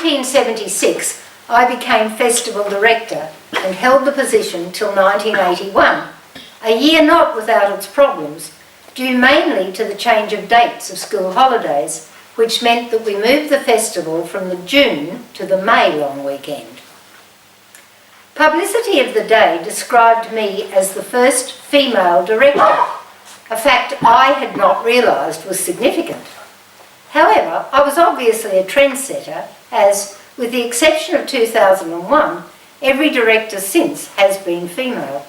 1976, I became festival director and held the position till 1981, a year not without its problems, due mainly to the change of dates of school holidays, which meant that we moved the festival from the June to the May long weekend. Publicity of the day described me as the first female director, a fact I had not realised was significant. However, I was obviously a trendsetter as, with the exception of 2001, every director since has been female.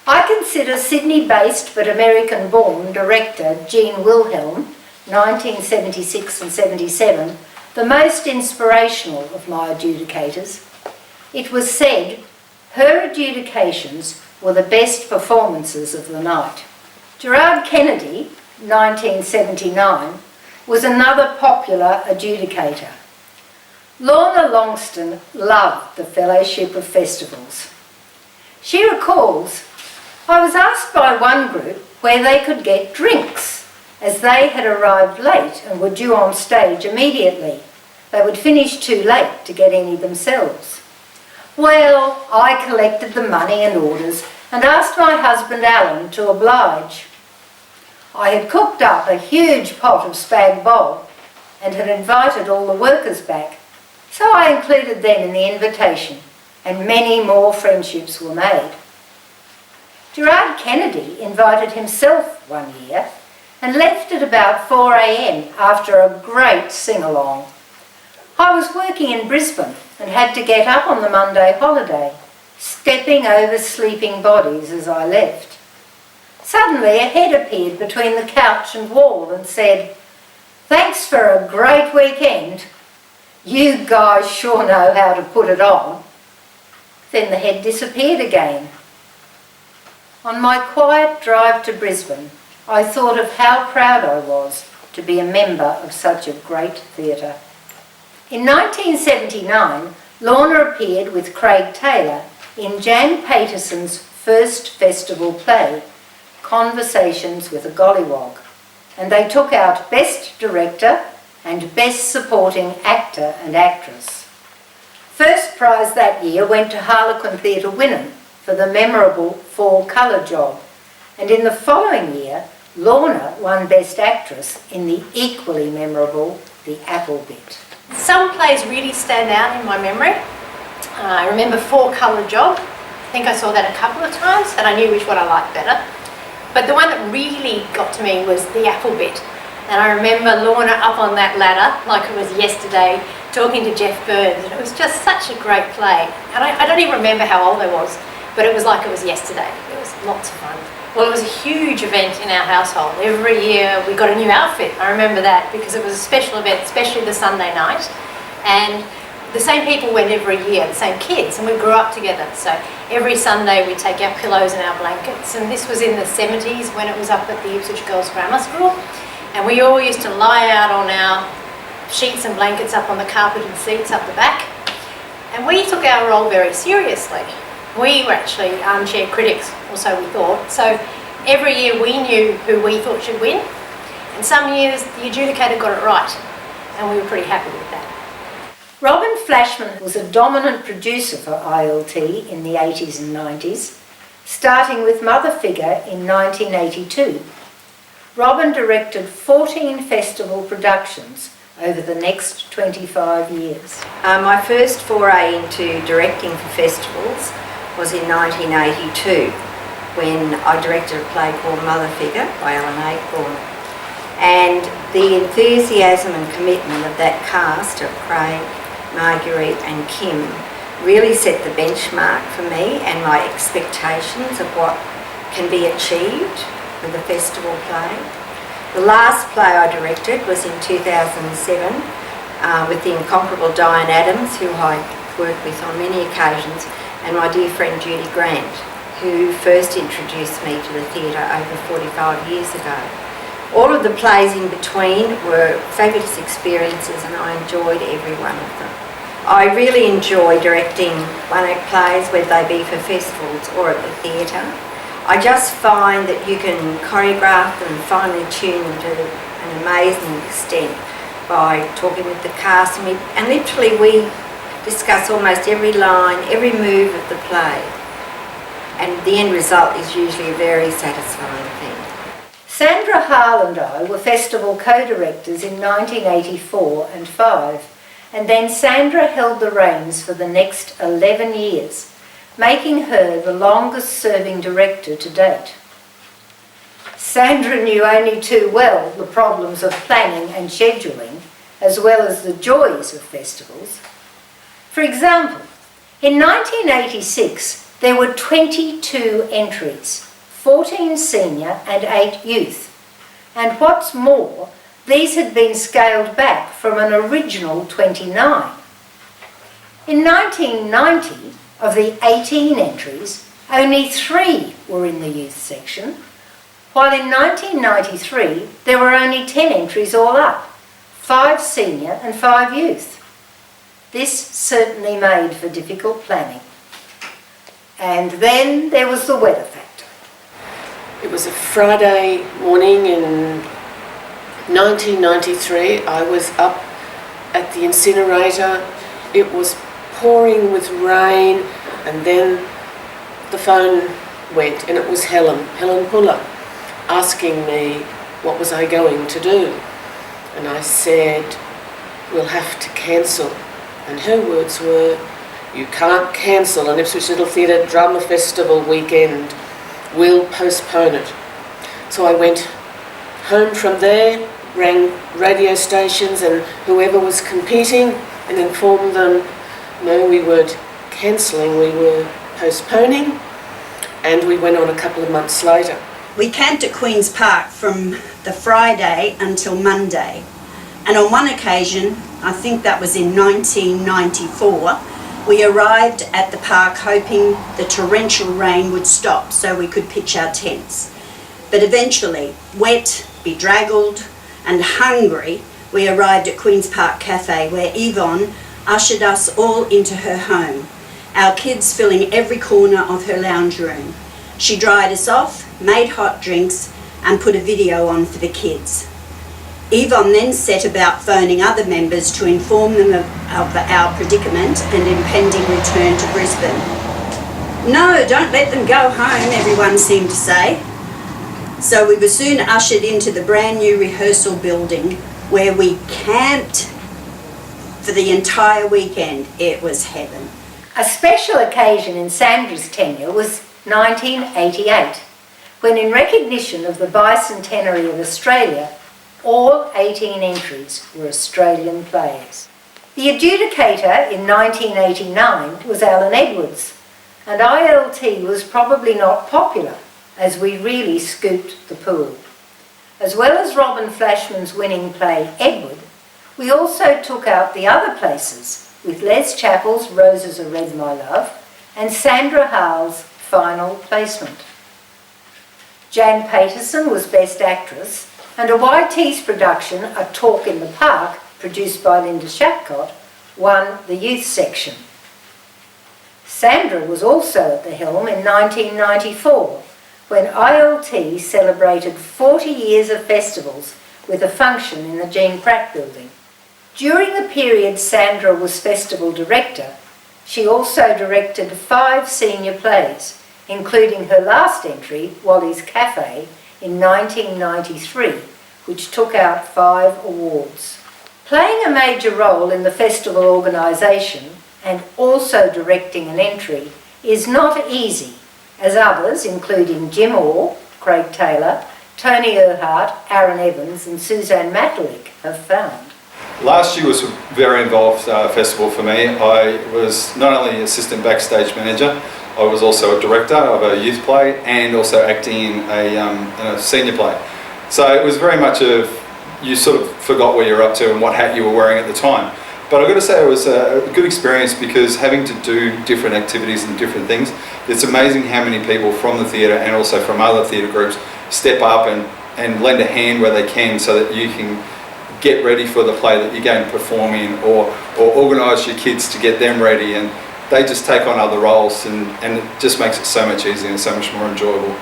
I consider Sydney-based but American-born director Jean Wilhelm, 1976 and 77, the most inspirational of my adjudicators. It was said her adjudications were the best performances of the night. Gerard Kennedy, 1979, was another popular adjudicator. Lorna Longston loved the Fellowship of Festivals. She recalls, "I was asked by one group where they could get drinks, as they had arrived late and were due on stage immediately. They would finish too late to get any themselves. Well, I collected the money and orders and asked my husband Alan to oblige. I had cooked up a huge pot of spag bol and had invited all the workers back, so I included them in the invitation, and many more friendships were made." Gerard Kennedy invited himself one year and left at about 4 a.m. after a great sing-along. I was working in Brisbane and had to get up on the Monday holiday, stepping over sleeping bodies as I left. Suddenly a head appeared between the couch and wall and said, "Thanks for a great weekend. You guys sure know how to put it on." Then the head disappeared again. On my quiet drive to Brisbane, I thought of how proud I was to be a member of such a great theatre. In 1979, Lorna appeared with Craig Taylor in Jan Paterson's first festival play, Conversations with a Gollywog, and they took out Best Director and Best Supporting Actor and Actress. First prize that year went to Harlequin Theatre Wynnum for the memorable Fall Colour Job, and in the following year, Lorna won Best Actress in the equally memorable The Applebutt. Some plays really stand out in my memory. I remember Four Colour Job. I think I saw that a couple of times and I knew which one I liked better. But the one that really got to me was The Applebutt. And I remember Lorna up on that ladder like it was yesterday, talking to Jeff Burns, and it was just such a great play. And I don't even remember how old I was, but it was like it was yesterday. It was lots of fun. Well, it was a huge event in our household. Every year we got a new outfit. I remember that because it was a special event, especially the Sunday night. And the same people went every year, the same kids, and we grew up together. So every Sunday we'd take our pillows and our blankets, and this was in the 70s when it was up at the Ipswich Girls Grammar School. And we all used to lie out on our sheets and blankets up on the carpeted seats up the back. And we took our role very seriously. We were actually armchair critics, or so we thought. So every year we knew who we thought should win. And some years the adjudicator got it right, and we were pretty happy with that. Robin Flashman was a dominant producer for ILT in the 80s and 90s, starting with Mother Figure in 1982. Robin directed 14 festival productions over the next 25 years. My first foray into directing for festivals was in 1982 when I directed a play called Mother Figure by Alan Ayckbourn. And the enthusiasm and commitment of that cast of Craig, Marguerite and Kim really set the benchmark for me and my expectations of what can be achieved with a festival play. The last play I directed was in 2007 with the incomparable Diane Adams, who I worked with on many occasions, and my dear friend Judy Grant, who first introduced me to the theatre over 45 years ago. All of the plays in between were fabulous experiences and I enjoyed every one of them. I really enjoy directing one-act plays, whether they be for festivals or at the theatre. I just find that you can choreograph them and finely tune them to an amazing extent by talking with the cast, and literally we discuss almost every line, every move of the play, and the end result is usually a very satisfying thing. Sandra Harl and I were festival co-directors in 1984 and 5, and then Sandra held the reins for the next 11 years, making her the longest-serving director to date. Sandra knew only too well the problems of planning and scheduling, as well as the joys of festivals. For example, in 1986 there were 22 entries, 14 senior and 8 youth, and what's more, these had been scaled back from an original 29. In 1990, of the 18 entries, only 3 were in the youth section, while in 1993 there were only 10 entries all up, 5 senior and 5 youth. This certainly made for difficult planning. And then there was the weather factor. It was a Friday morning in 1993. I was up at the incinerator. It was pouring with rain, and then the phone went, and it was Helen Puller, asking me what was I going to do. And I said, we'll have to cancel. And her words were, you can't cancel an Ipswich Little Theatre Drama Festival weekend. We'll postpone it. So I went home from there, rang radio stations and whoever was competing and informed them, no, we weren't cancelling, we were postponing, and we went on a couple of months later. We camped at Queen's Park from the Friday until Monday, and on one occasion, I think that was in 1994, we arrived at the park hoping the torrential rain would stop so we could pitch our tents. But eventually, wet, bedraggled and hungry, we arrived at Queen's Park Cafe, where Yvonne ushered us all into her home, our kids filling every corner of her lounge room. She dried us off, made hot drinks and put a video on for the kids. Yvonne then set about phoning other members to inform them of our predicament and impending return to Brisbane. No, don't let them go home, everyone seemed to say. So we were soon ushered into the brand new rehearsal building where we camped for the entire weekend. It was heaven. A special occasion in Sandra's tenure was 1988, when in recognition of the bicentenary of Australia, all 18 entries were Australian plays. The adjudicator in 1989 was Alan Edwards, and ILT was probably not popular as we really scooped the pool. As well as Robin Flashman's winning play Edward, we also took out the other places with Les Chappell's Roses Are Red, My Love and Sandra Harl's final placement. Jan Paterson was Best Actress, and a YT's production, A Talk in the Park, produced by Linda Shapcott, won the youth section. Sandra was also at the helm in 1994, when ILT celebrated 40 years of festivals with a function in the Jean Pratt building. During the period Sandra was festival director, she also directed 5 senior plays, including her last entry, Wally's Cafe, in 1993, which took out 5 awards. Playing a major role in the festival organisation and also directing an entry is not easy, as others, including Jim Orr, Craig Taylor, Tony Earhart, Aaron Evans and Suzanne Matelick, have found. Last year was a very involved festival for me. I was not only assistant backstage manager, I was also a director of a youth play and also acting in a senior play. So it was very much you sort of forgot where you're up to and what hat you were wearing at the time. But I've got to say it was a good experience because having to do different activities and different things, it's amazing how many people from the theatre and also from other theatre groups step up and lend a hand where they can so that you can get ready for the play that you're going to perform in or organise your kids to get them ready, and they just take on other roles and it just makes it so much easier and so much more enjoyable.